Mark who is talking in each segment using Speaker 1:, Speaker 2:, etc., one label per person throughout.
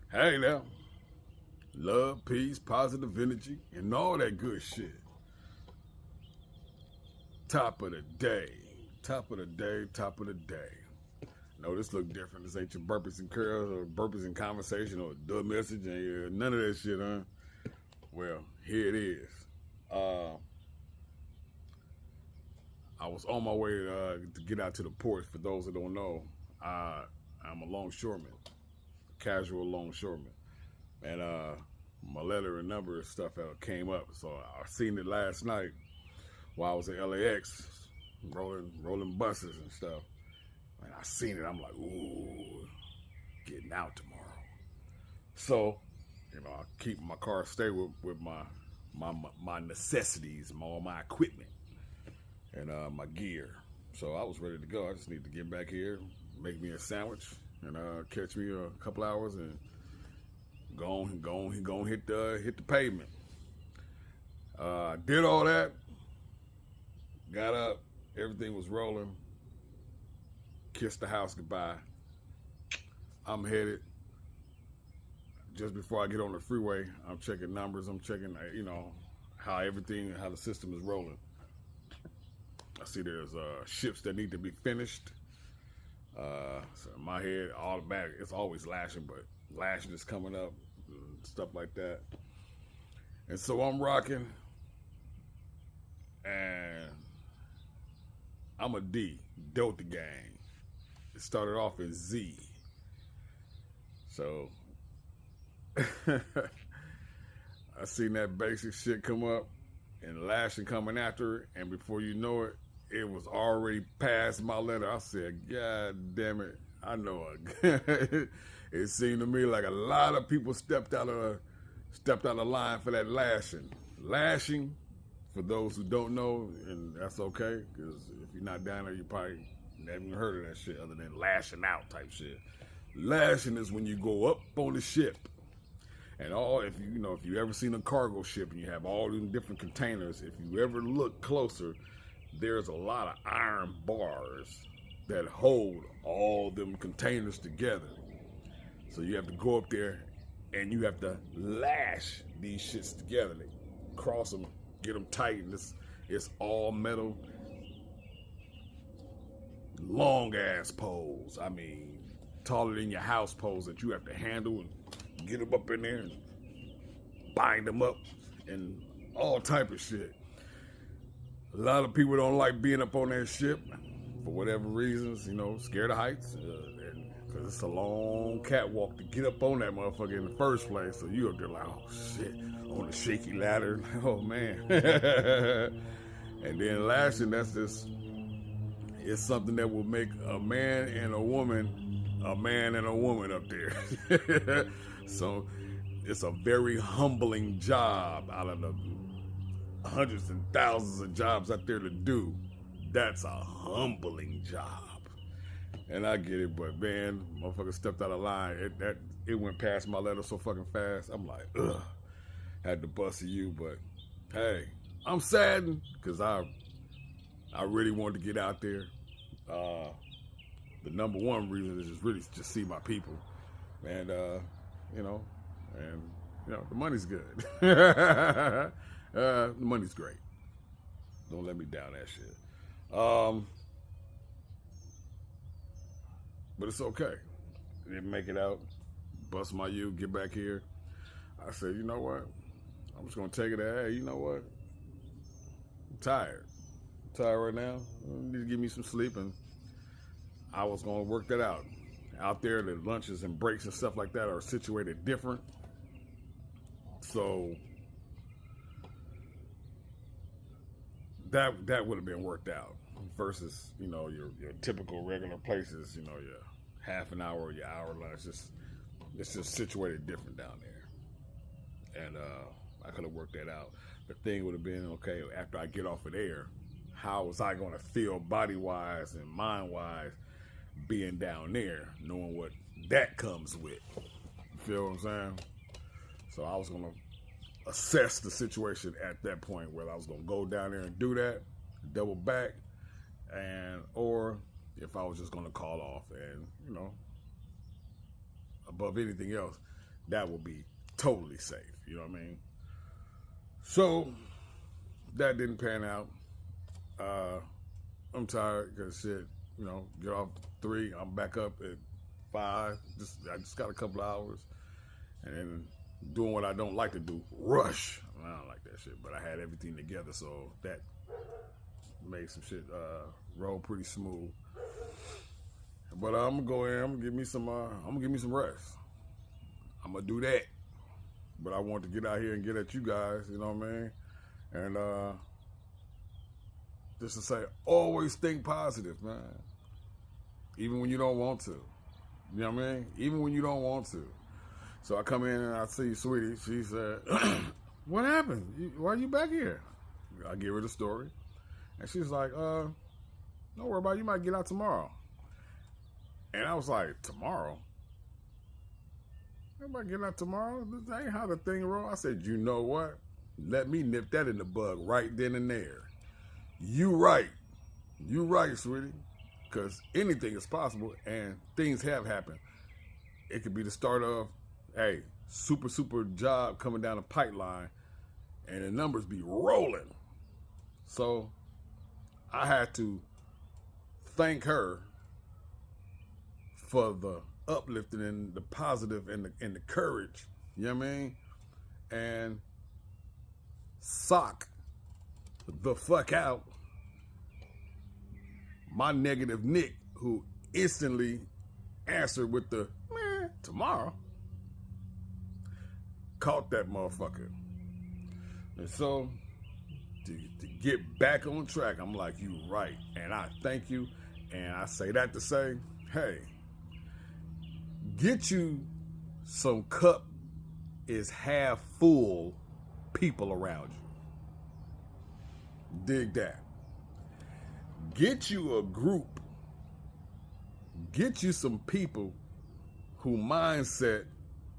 Speaker 1: Hey now, love, peace, positive energy, and all that good shit. Top of the day, top of the day, top of the day. No, this look different. This ain't your burpees and curls or burpees and conversation or duh message and none of that shit, huh? Well, here it is. Uh, I was on my way to get out to the port. For those that don't know, I'm a longshoreman, casual longshoreman, and my letter and number and stuff came up. So I seen it last night while I was at LAX, rolling buses and stuff. And I seen it. I'm like, ooh, getting out tomorrow. So, I keep my car stay with my necessities, all my equipment, and my gear. So I was ready to go. I just need to get back here, make me a sandwich, and catch me a couple hours and go on, hit the pavement. Did all that, got up, everything was rolling, kissed the house goodbye. I'm headed. Just before I get on the freeway, I'm checking numbers. I'm checking, how the system is rolling. I see there's ships that need to be finished. So in my head, automatic, it's always lashing, but lashing is coming up, and stuff like that. And so I'm rocking, and I'm a D, Delta Gang. It started off as Z. So I seen that basic shit come up and lashing coming after it, and before you know it, it was already past my letter. I said, God damn it, I know it. It seemed to me like a lot of people stepped out of the line for that lashing. Lashing, for those who don't know, and that's okay, because if you're not down there, you probably never even heard of that shit other than lashing out type shit. Lashing is when you go up on the ship. And if you ever seen a cargo ship and you have all these different containers, if you ever look closer, there's a lot of iron bars that hold all them containers together. So you have to go up there and you have to lash these shits together. They cross them, get them tight, and it's all metal, long ass poles. I mean, taller than your house poles that you have to handle and get them up in there and bind them up and all type of shit. A lot of people don't like being up on that ship for whatever reasons, scared of heights, because it's a long catwalk to get up on that motherfucker in the first place. So you up there like, oh shit, on a shaky ladder. Oh man. And then lashing, it's something that will make a man and a woman up there. So it's a very humbling job out of the hundreds and thousands of jobs out there to do. That's a humbling job. And I get it, but man, motherfucker stepped out of line. It went past my letter so fucking fast. I'm like, ugh, had to bust you, but hey, I'm saddened because I really wanted to get out there. The number one reason is just really just see my people, and the money's good. The money's great. Don't let me down that shit. But it's okay. Didn't make it out. Bust my U, get back here. I said, you know what? I'm just gonna take it as, hey, you know what? I'm tired. Right now. I need to give me some sleep, and I was gonna work that out. Out there, the lunches and breaks and stuff like that are situated different. So that would have been worked out versus your typical regular places. Your half an hour or your hour lunch. It's just situated different down there, and I could have worked that out. The thing would have been, okay, after I get off of there, how was I going to feel body-wise and mind-wise being down there, knowing what that comes with? You feel what I'm saying? So I was going to assess the situation at that point, whether I was going to go down there and do that, double back, or if I was just going to call off and, above anything else, that will be totally safe. You know what I mean? So that didn't pan out. I'm tired because shit, you know, get off 3, I'm back up at 5. I just got a couple of hours, and then doing what I don't like to do, rush. I don't like that shit, but I had everything together, so that made some shit roll pretty smooth. But I'm gonna go in. I'm gonna give me some rest. I'm gonna do that. But I want to get out here and get at you guys. You know what I mean? And just to say, always think positive, man. Even when you don't want to. You know what I mean? Even when you don't want to. So I come in and I see Sweetie. She said, "What happened? Why are you back here?" I give her the story, and she's like, "Don't worry about it. You might get out tomorrow." And I was like, "Tomorrow? Everybody getting out tomorrow? This ain't how the thing roll." I said, "You know what? Let me nip that in the bud right then and there. You right, sweetie, because anything is possible, and things have happened. It could be the start of, hey, super job coming down the pipeline, and the numbers be rolling." So I had to thank her for the uplifting and the positive and the courage, you know what I mean? And sock the fuck out my negative Nick, who instantly answered with the, "Man, tomorrow." Caught that motherfucker. And so to get back on track, I'm like, "You right." And I thank you. And I say that to say, hey, get you some cup is half full people around you. Dig that. Get you a group. Get you some people who mindset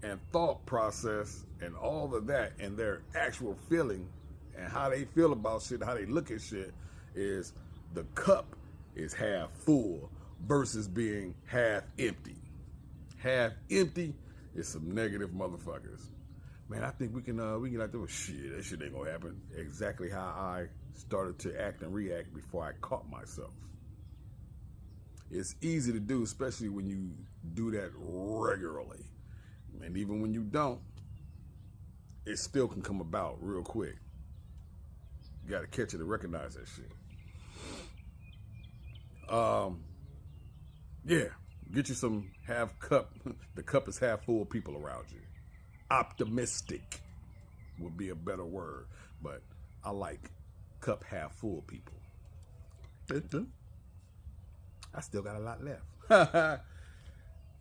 Speaker 1: and thought process and all of that and their actual feeling and how they feel about shit, how they look at shit is the cup is half full versus being half empty. Half empty is some negative motherfuckers. Man, I think we can like do shit. That shit ain't gonna happen. Exactly how I started to act and react before I caught myself. It's easy to do, especially when you do that regularly. And even when you don't, it still can come about real quick. You gotta catch it and recognize that shit. Yeah, get you some half cup. The cup is half full people around you. Optimistic would be a better word, but I like cup half full people. I still got a lot left.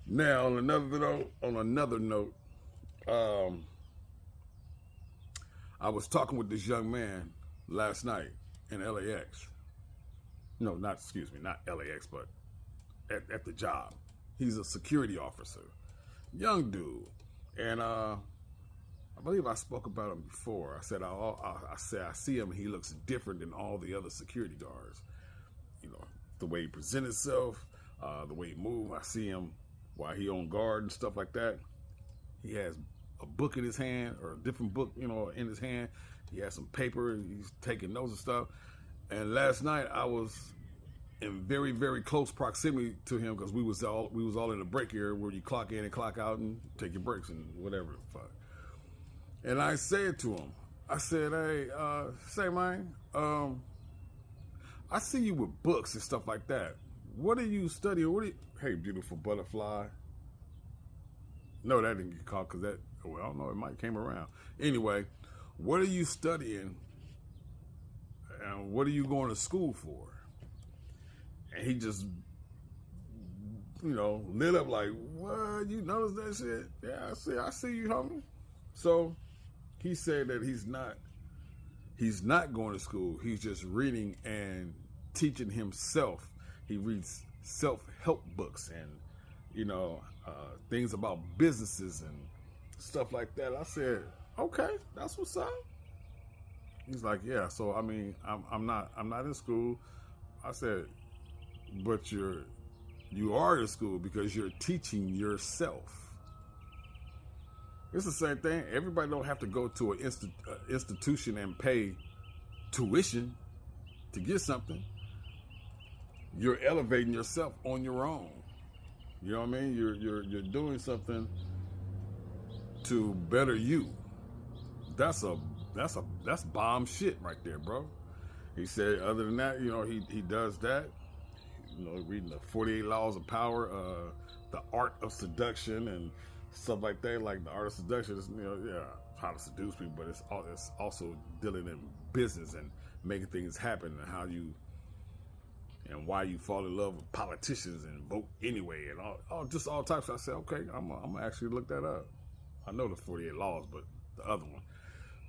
Speaker 1: Now, on another note, I was talking with this young man last night in LAX. No, not LAX, but at the job. He's a security officer, young dude, and I believe I spoke about him before. I said I see him. He looks different than all the other security guards. You know, the way he presents himself, the way he moves. I see him while he on guard and stuff like that. He has a book in his hand, or a different book, in his hand. He has some paper and he's taking notes and stuff. And last night I was in very, very close proximity to him because we was all in the break area where you clock in and clock out and take your breaks and whatever the fuck. And I said to him, I said, "Hey, say man, I see you with books and stuff like that. What are you studying? Hey, beautiful butterfly." No, that didn't get caught because I don't know, it might came around. Anyway, what are you studying and what are you going to school for? And he just, lit up like, "What? You notice that shit?" "Yeah, I see you, homie." So he said that he's not going to school. He's just reading and teaching himself. He reads self-help books and, things about businesses and stuff like that. I said, "Okay, that's what's up." He's like, "Yeah, so I mean, I'm not in school." I said, "But you are in school because you're teaching yourself." It's the same thing. Everybody don't have to go to an institution and pay tuition to get something. You're elevating yourself on your own. You know what I mean? You're doing something to better you. That's bomb shit right there, bro. He said, other than that, you know, he does that. You know, reading the 48 Laws of Power, the art of seduction and stuff like that. Like the art of seduction is, you know, yeah, how to seduce people, but it's also dealing in business and making things happen and how you and why you fall in love with politicians and vote anyway and all types. I said, okay, I'm gonna actually look that up. I know the 48 Laws, but the other one.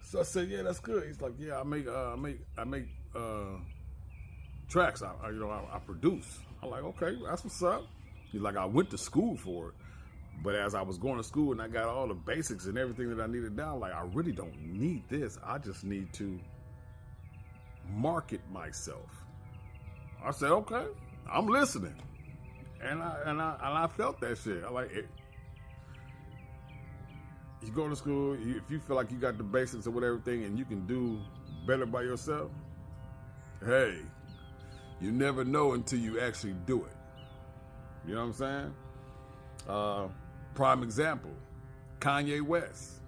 Speaker 1: So I said, yeah, that's good. He's like, yeah, I make tracks. I produce. I'm like, okay, that's what's up. He's like, I went to school for it, but as I was going to school and I got all the basics and everything that I needed down, like I really don't need this. I just need to market myself. I said, okay, I'm listening, and I felt that shit. I like it. You go to school, if you feel like you got the basics of everything and you can do better by yourself, hey, you never know until you actually do it. You know what I'm saying? Prime example, Kanye West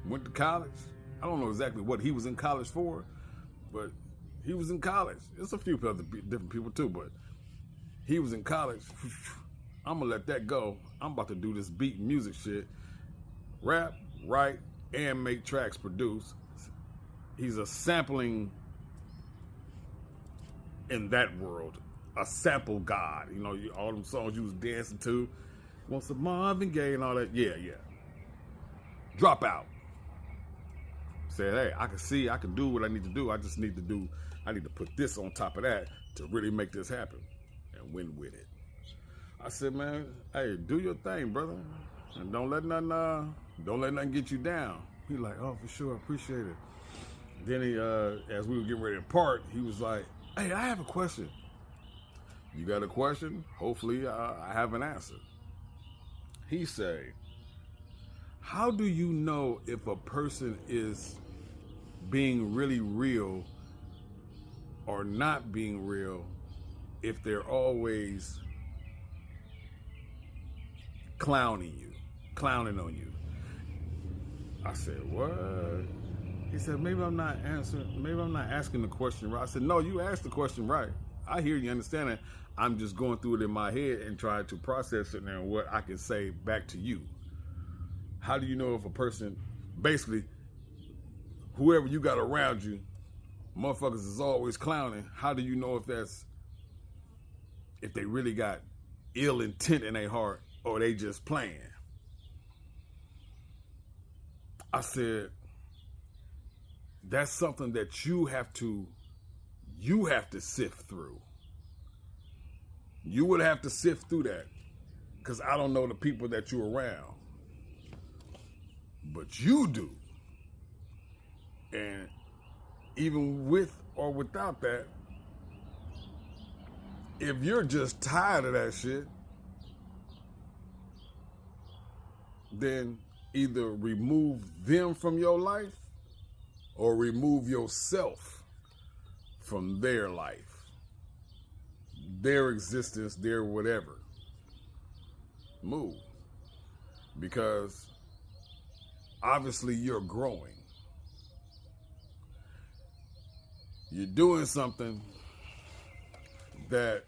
Speaker 1: went to college. I don't know exactly what he was in college for, but he was in college. There's a few other different people too, but he was in college. I'm gonna let that go. I'm about to do this beat music shit. Rap, write, and make tracks, produce. He's a sampling in that world, a sample god. You know, all them songs you was dancing to. Want some Marvin Gaye and all that. Yeah. Drop out. Said, hey, I can do what I need to do. I need to put this on top of that to really make this happen and win with it. I said, man, hey, do your thing, brother. And don't let nothing get you down. He like, oh, for sure, I appreciate it. Then he, as we were getting ready to part, he was like, hey, I have a question. You got a question? Hopefully I have an answer. He said, how do you know if a person is being really real or not being real if they're always clowning on you? I said, what? He said, maybe I'm not asking the question right. I said, no, you asked the question right. I hear you, understand it. I'm just going through it in my head and trying to process it and what I can say back to you. How do you know if a person, basically, whoever you got around you, motherfuckers is always clowning. How do you know if they really got ill intent in their heart or they just playing? I said, that's something that you have to sift through. You would have to sift through that, because I don't know the people that you're around, but you do. And even with or without that, if you're just tired of that shit, then either remove them from your life or remove yourself from their life, their existence, their whatever. Move. Because obviously you're growing. You're doing something that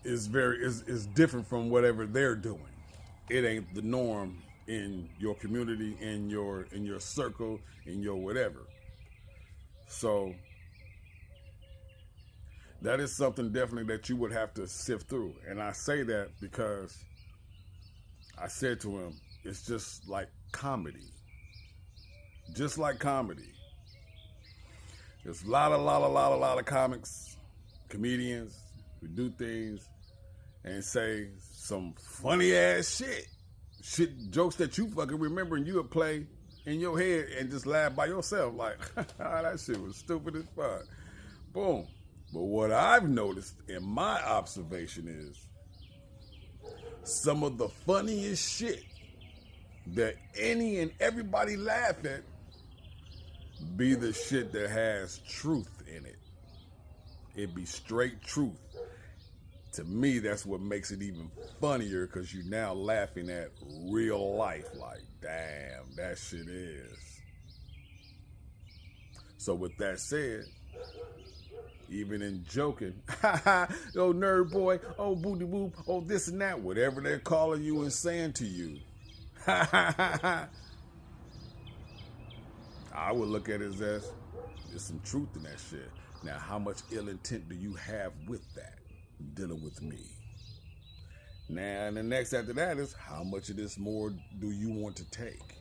Speaker 1: is different from whatever they're doing. It ain't the norm in your community, in your circle, in your whatever. So that is something definitely that you would have to sift through. And I say that because I said to him, it's just like comedy. Just like comedy. There's a lot of comics, comedians who do things and say some funny ass shit jokes that you fucking remember and you would play in your head and just laugh by yourself like, that shit was stupid as fuck. Boom. But what I've noticed in my observation is some of the funniest shit that any and everybody laugh at be the shit that has truth in it. It be straight truth. To me, that's what makes it even funnier, because you're now laughing at real life. Like, damn, that shit is. So with that said, even in joking, oh nerd boy, oh booty boop, oh this and that, whatever they're calling you and saying to you, I would look at it as there's some truth in that shit. Now, how much ill intent do you have with that, dealing with me? Now, and the next after that is, how much of this more do you want to take?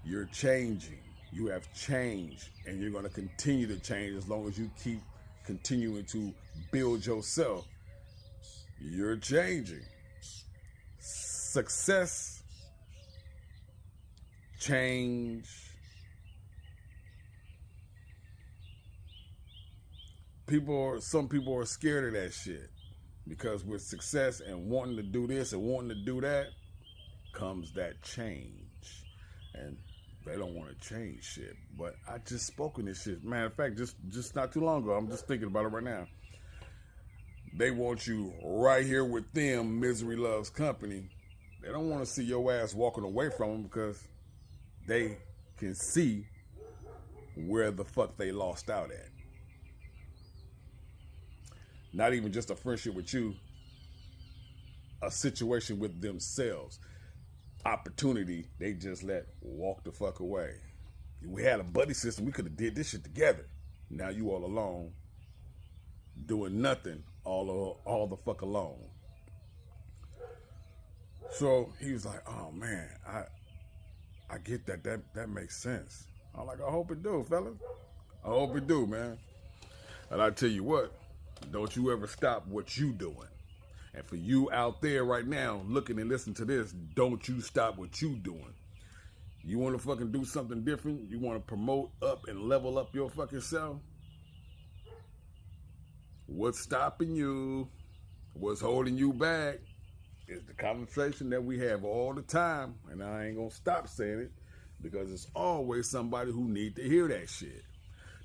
Speaker 1: You're changing. You have changed, and you're going to continue to change as long as you keep continuing to build yourself. You're changing. Success, change. Some people are scared of that shit, because with success and wanting to do this and wanting to do that comes that change, and they don't want to change shit. But I just spoke on this shit. Matter of fact, just not too long ago, I'm just thinking about it right now. They want you right here with them. Misery loves company. They don't want to see your ass walking away from them, because they can see where the fuck they lost out at. Not even just a friendship with you, a situation with themselves. Opportunity they just let walk the fuck away. We had a buddy system, we could have did this shit together. Now you all alone, doing nothing, all the fuck alone. So he was like, oh man, I get that makes sense. I'm like, I hope it do, fella. I hope it do, man. And I tell you what, don't you ever stop what you doing. And for you out there right now looking and listening to this, don't you stop what you doing. You want to fucking do something different? You want to promote up and level up your fucking self? What's stopping you? What's holding you back is the conversation that we have all the time. And I ain't going to stop saying it, because it's always somebody who need to hear that shit.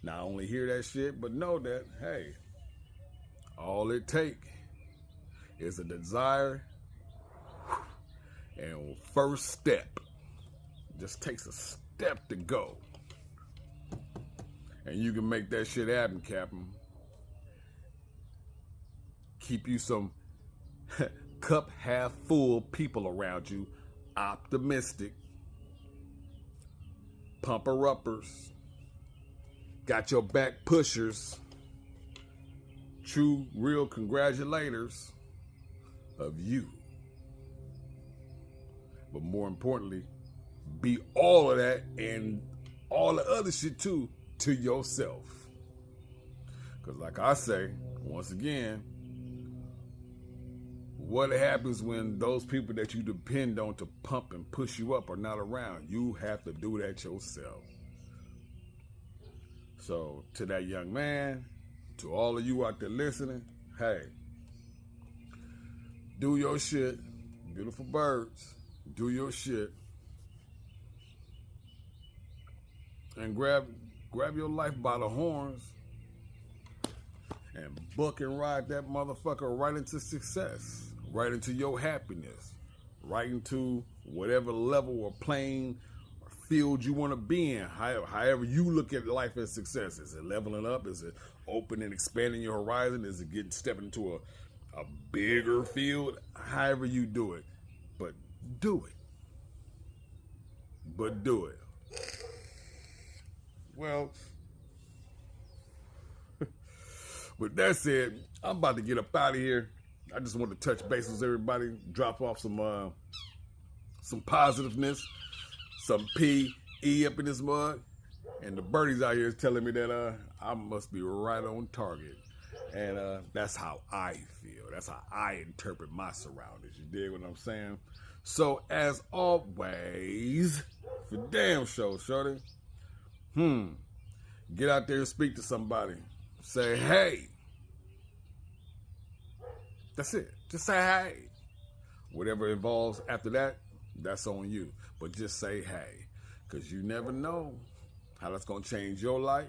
Speaker 1: Not only hear that shit, but know that, hey, all it takes is a desire and first step. Just takes a step to go. And you can make that shit happen, Captain. Keep you some cup half full people around you, optimistic, pumper-uppers, got your back pushers, true, real congratulators of you. But more importantly, be all of that and all the other shit too to yourself. Because like I say, once again, what happens when those people that you depend on to pump and push you up are not around? You have to do that yourself. So to that young man, to all of you out there listening, hey, do your shit. Beautiful birds, do your shit. And grab your life by the horns and book and ride that motherfucker right into success, right into your happiness, right into whatever level or plane or field you want to be in. However you look at life as success. Is it leveling up? Is it opening and expanding your horizon? Is it stepping into a bigger field? However you do it. But do it. But do it. Well, with that said, I'm about to get up out of here. I just want to touch base with everybody, drop off some positiveness, some PE up in this mug, and the birdies out here is telling me that I must be right on target, and that's how I feel. That's how I interpret my surroundings. You dig what I'm saying? So as always, for damn sure, shorty. Get out there and speak to somebody. Say, hey. That's it. Just say, hey. Whatever involves after that, that's on you. But just say hey, because you never know how that's going to change your life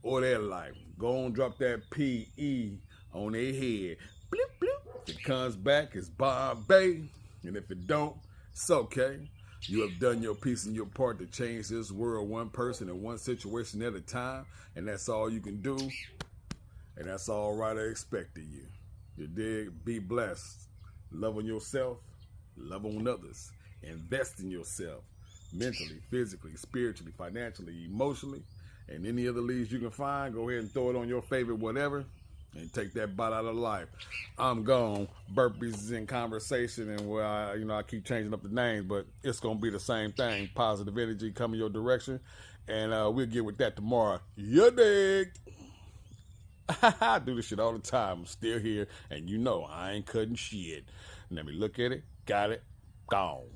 Speaker 1: or their life. Go on, drop that P-E on their head. Bloop, bloop. If it comes back, it's Bombay. And if it don't, it's okay. You have done your piece and your part to change this world one person and one situation at a time. And that's all you can do. And that's all right I expect of you. You dig? Be blessed. Love on yourself. Love on others. Invest in yourself. Mentally, physically, spiritually, financially, emotionally. And any other leads you can find, go ahead and throw it on your favorite whatever. And take that bite out of life. I'm gone. Burpees is in conversation, and where I keep changing up the names, but it's gonna be the same thing. Positive energy coming your direction, and we'll get with that tomorrow. You dig? I do this shit all the time. I'm still here, and I ain't cutting shit. Let me look at it. Got it. Gone.